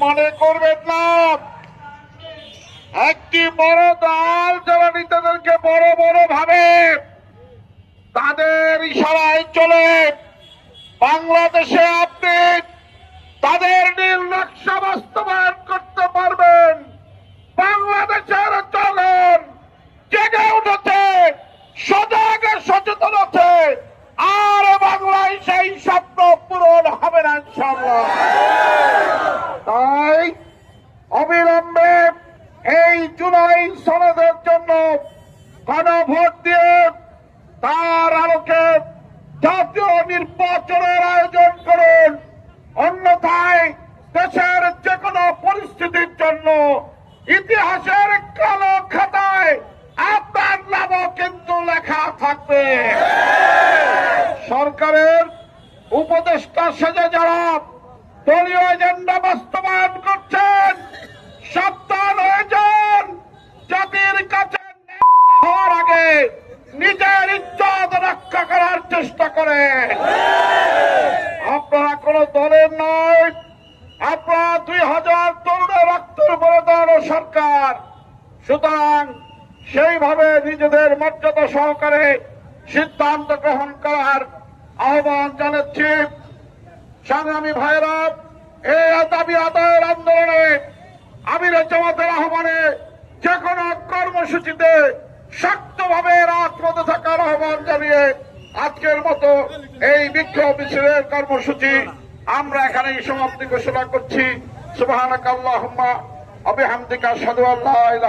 মনে করবেন না একটি বড় দল যারা নেতাদেরকে বড় বড় ভাবে তাদের ইশারায় চলে বাংলাদেশে আপনি তাদের নীল নকশা বাস্তবায়ন করতে পারবেন। বাংলাদেশের জনগণ জেগে উঠেছে, সজাগ সচেতন আছে, আর বাংলায় সেই স্বপ্ন পূরণ হবে না ইনশাআল্লাহ। তাই অবিলম্বে এই জুলাই সনদের জন্য গণভোট দিয়ে তার আলোকে জাতীয় নির্বাচনের আয়োজন করুন। অন্যথায় দেশের যে কোনো পরিস্থিতির জন্য ইতিহাসের কালো খাতায় আপনার নামও কিন্তু লেখা থাকবে। সরকারের উপদেষ্টা সেজে যারা দলীয় এজেন্ডা বাস্তবায়ন করছেন, সাবধান হয়ে যান। জাতির কাছে হওয়ার আগে নিজের ইজ্জত রক্ষা করার চেষ্টা করেন। আপনারা কোন দলের নয়, আপনারা 2000 তরুণের রক্তের উপরে দাঁড়ানো সরকার। সুতরাং সেইভাবে নিজেদের মর্যাদা সহকারে সিদ্ধান্ত গ্রহণ করার আহ্বান জানাচ্ছি। সংগ্রামী ভাইয়েরা, এই দাবি আদায়ের আন্দোলনে আমির জামাতের আহ্বানে যে কোনো কর্মসূচিতে শক্তভাবে রাজপথে থাকার আহ্বান জানিয়ে আজকের মতো এই বিক্ষোভ মিছিলের কর্মসূচি আমরা এখানেই সমাপ্তি ঘোষণা করছি। সুবহানাকাল্লাহুম্মা ওয়া বিহামদিকা আশহাদু আল্লা ইলাহা